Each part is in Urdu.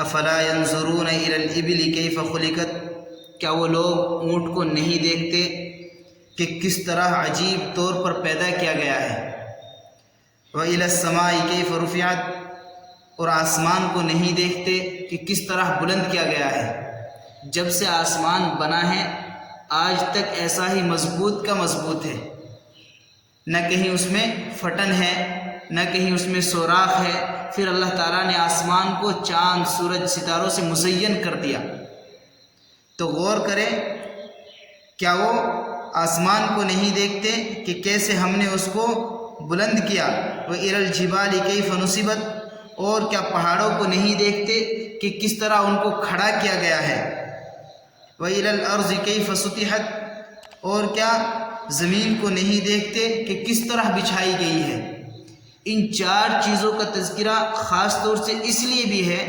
افلا ينظرون الى الابل كيف خلقت، کیا وہ لوگ اونٹ کو نہیں دیکھتے کہ کس طرح عجیب طور پر پیدا کیا گیا ہے؟ وَإِلَى السَّمَاءِ كَيْفَ رُفِعَتْ، اور آسمان کو نہیں دیکھتے کہ کس طرح بلند کیا گیا ہے؟ جب سے آسمان بنا ہے آج تک ایسا ہی مضبوط کا مضبوط ہے، نہ کہیں اس میں پھٹن ہے نہ کہیں اس میں سوراخ ہے۔ پھر اللہ تعالیٰ نے آسمان کو چاند، سورج، ستاروں سے مزین کر دیا۔ تو غور کریں، کیا وہ آسمان کو نہیں دیکھتے کہ کیسے ہم نے اس کو بلند کیا؟ وَإِلَى الْجِبَالِ كَيْفَ نُصِبَتْ، اور کیا پہاڑوں کو نہیں دیکھتے کہ کس طرح ان کو کھڑا کیا گیا ہے؟ وَإِلَى الْأَرْضِ كَيْفَ سُطِحَتْ، اور کیا زمین کو نہیں دیکھتے کہ کس طرح بچھائی گئی ہے؟ ان چار چیزوں کا تذکرہ خاص طور سے اس لیے بھی ہے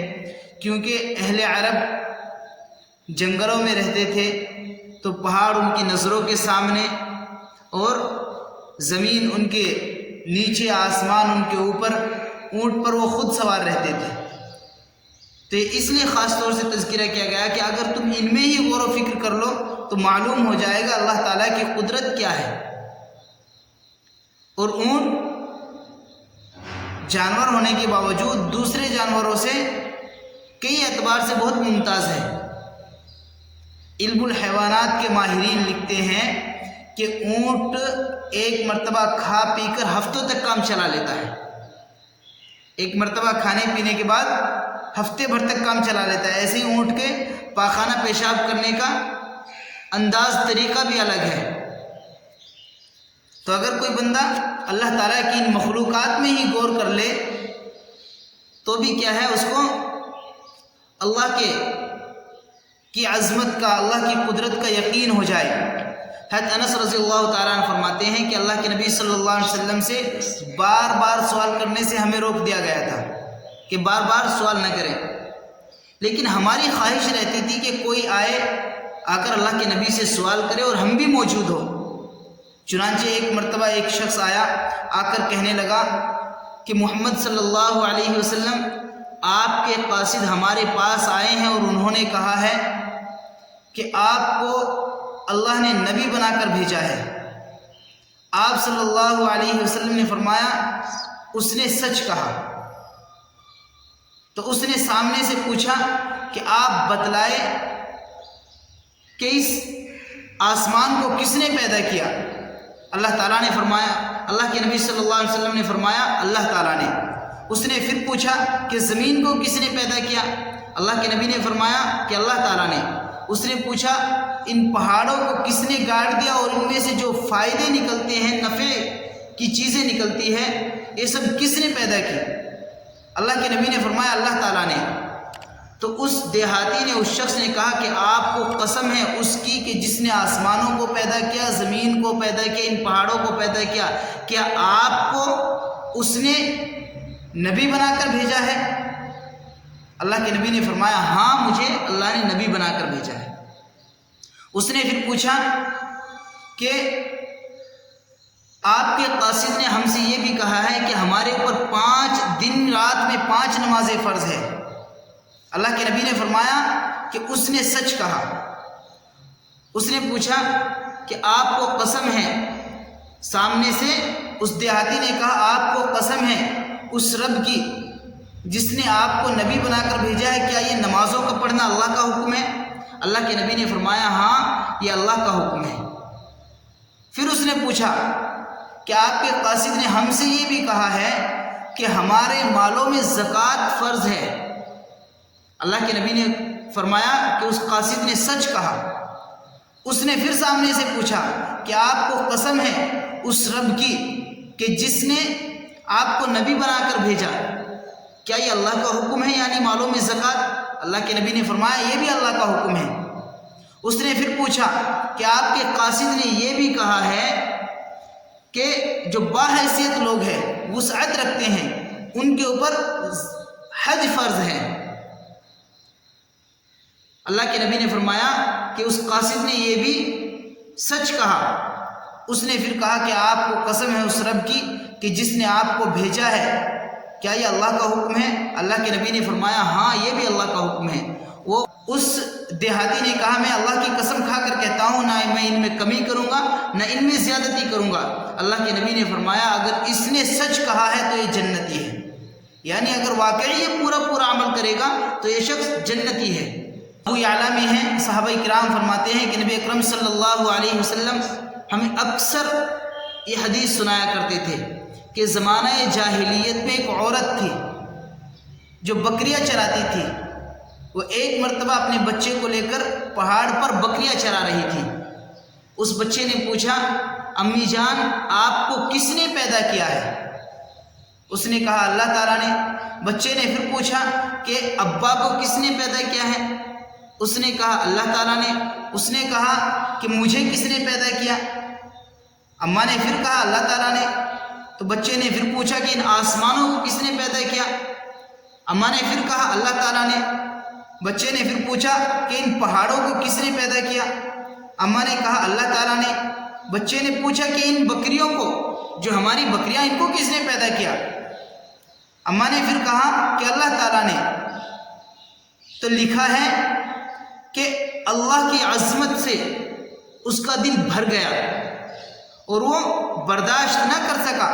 کیونکہ اہل عرب جنگلوں میں رہتے تھے تو پہاڑ ان کی نظروں کے سامنے اور زمین ان کے نیچے، آسمان ان کے اوپر، اونٹ پر وہ خود سوار رہتے تھے۔ تو اس لیے خاص طور سے تذکرہ کیا گیا کہ اگر تم ان میں ہی غور و فکر کر لو تو معلوم ہو جائے گا اللہ تعالیٰ کی قدرت کیا ہے۔ اور اونٹ جانور ہونے کے باوجود دوسرے جانوروں سے کئی اعتبار سے بہت ممتاز ہے۔ علم الحیوانات کے ماہرین لکھتے ہیں کہ اونٹ ایک مرتبہ کھا پی کر ہفتوں تک کام چلا لیتا ہے۔ ایک مرتبہ کھانے پینے کے بعد ہفتے بھر تک کام چلا لیتا ہے۔ ایسے ہی اونٹ کے پاخانہ پیشاب کرنے کا انداز، طریقہ بھی الگ ہے۔ تو اگر کوئی بندہ اللہ تعالیٰ کی ان مخلوقات میں ہی غور کر لے تو بھی کیا ہے، اس کو اللہ کی عظمت کا، اللہ کی قدرت کا یقین ہو جائے۔ حضرت انس رضی اللہ تعالیٰ عنہ فرماتے ہیں کہ اللہ کے نبی صلی اللہ علیہ وسلم سے بار بار سوال کرنے سے ہمیں روک دیا گیا تھا کہ بار بار سوال نہ کریں، لیکن ہماری خواہش رہتی تھی کہ کوئی آئے، آ کر اللہ کے نبی سے سوال کرے اور ہم بھی موجود ہو۔ چنانچہ ایک مرتبہ ایک شخص آیا، آ کر کہنے لگا کہ محمد صلی اللہ علیہ وسلم آپ کے قاصد ہمارے پاس آئے ہیں اور انہوں نے کہا ہے کہ آپ کو اللہ نے نبی بنا کر بھیجا ہے۔ آپ صلی اللہ علیہ وسلم نے فرمایا اس نے سچ کہا۔ تو اس نے سامنے سے پوچھا کہ آپ بتلائے کہ اس آسمان کو کس نے پیدا کیا؟ اللہ تعالیٰ نے فرمایا، اللہ کے نبی صلی اللہ علیہ وسلم نے فرمایا اللہ تعالیٰ نے۔ اس نے پھر پوچھا کہ زمین کو کس نے پیدا کیا؟ اللہ کے نبی نے فرمایا کہ اللہ تعالیٰ نے۔ اس نے پوچھا ان پہاڑوں کو کس نے گاڑ دیا اور ان میں سے جو فائدے نکلتے ہیں، نفع کی چیزیں نکلتی ہیں، یہ سب کس نے پیدا کی؟ اللہ کے نبی نے فرمایا اللہ تعالیٰ نے۔ تو اس دیہاتی نے، اس شخص نے کہا کہ آپ کو قسم ہے اس کی کہ جس نے آسمانوں کو پیدا کیا، زمین کو پیدا کیا، ان پہاڑوں کو پیدا کیا، کیا آپ کو اس نے نبی بنا کر بھیجا ہے؟ اللہ کے نبی نے فرمایا ہاں، مجھے اللہ نے نبی بنا کر بھیجا ہے۔ اس نے پھر پوچھا کہ آپ کے قاصد نے ہم سے یہ بھی کہا ہے کہ ہمارے اوپر 5 دن رات میں 5 نمازیں فرض ہے۔ اللہ کے نبی نے فرمایا کہ اس نے سچ کہا۔ اس نے پوچھا کہ آپ کو قسم ہے، سامنے سے اس دیہاتی نے کہا آپ کو قسم ہے اس رب کی جس نے آپ کو نبی بنا کر بھیجا ہے، کیا یہ نمازوں کا پڑھنا اللہ کا حکم ہے؟ اللہ کے نبی نے فرمایا ہاں، یہ اللہ کا حکم ہے۔ پھر اس نے پوچھا کہ آپ کے قاصد نے ہم سے یہ بھی کہا ہے کہ ہمارے مالوں میں زکوٰۃ فرض ہے۔ اللہ کے نبی نے فرمایا کہ اس قاصد نے سچ کہا۔ اس نے پھر سامنے سے پوچھا کہ آپ کو قسم ہے اس رب کی کہ جس نے آپ کو نبی بنا کر بھیجا، کیا یہ اللہ کا حکم ہے یعنی مالوں میں زکوٰۃ؟ اللہ کے نبی نے فرمایا یہ بھی اللہ کا حکم ہے۔ اس نے پھر پوچھا کہ آپ کے قاصد نے یہ بھی کہا ہے کہ جو باحیثیت لوگ ہیں، وسعت رکھتے ہیں، ان کے اوپر حج فرض ہے۔ اللہ کے نبی نے فرمایا کہ اس قاصد نے یہ بھی سچ کہا۔ اس نے پھر کہا کہ آپ کو قسم ہے اس رب کی کہ جس نے آپ کو بھیجا ہے، کیا یہ اللہ کا حکم ہے؟ اللہ کے نبی نے فرمایا ہاں یہ بھی اللہ کا حکم ہے۔ وہ اس دیہاتی نے کہا میں اللہ کی قسم کھا کر کہتا ہوں نہ میں ان میں کمی کروں گا نہ ان میں زیادتی کروں گا۔ اللہ کے نبی نے فرمایا اگر اس نے سچ کہا ہے تو یہ جنتی ہے، یعنی اگر واقعی یہ پورا عمل کرے گا تو یہ شخص جنتی ہے۔ ابو یعلا میں ہیں، صحابہ کرام فرماتے ہیں کہ نبی اکرم صلی اللہ علیہ وسلم ہمیں اکثر یہ حدیث سنایا کرتے تھے کہ زمانہ جاہلیت میں ایک عورت تھی جو بکریاں چراتی تھی۔ وہ ایک مرتبہ اپنے بچے کو لے کر پہاڑ پر بکریاں چرا رہی تھی۔ اس بچے نے پوچھا امی جان آپ کو کس نے پیدا کیا ہے؟ اس نے کہا اللہ تعالیٰ نے۔ بچے نے پھر پوچھا کہ ابا کو کس نے پیدا کیا ہے؟ اس نے کہا اللہ تعالیٰ نے۔ اس نے کہا کہ مجھے کس نے پیدا کیا؟ اماں نے پھر کہا اللہ تعالیٰ نے۔ تو بچے نے پھر پوچھا کہ ان آسمانوں کو کس نے پیدا کیا؟ اماں نے پھر کہا اللہ تعالیٰ نے۔ بچے نے پھر پوچھا کہ ان پہاڑوں کو کس نے پیدا کیا؟ اماں نے کہا اللہ تعالیٰ نے۔ بچے نے پوچھا کہ ان بکریوں کو، جو ہماری بکریاں، ان کو کس نے پیدا کیا؟ اماں نے پھر کہا کہ اللہ تعالیٰ نے۔ تو لکھا ہے کہ اللہ کی عظمت سے اس کا دل بھر گیا اور وہ برداشت نہ کر سکا۔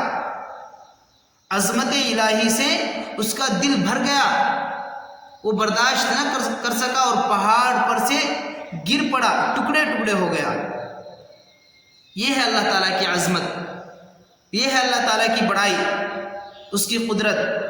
عظمت الہی سے اس کا دل بھر گیا، وہ برداشت نہ کر سکا اور پہاڑ پر سے گر پڑا، ٹکڑے ٹکڑے ہو گیا۔ یہ ہے اللہ تعالیٰ کی عظمت، یہ ہے اللہ تعالیٰ کی بڑائی، اس کی قدرت۔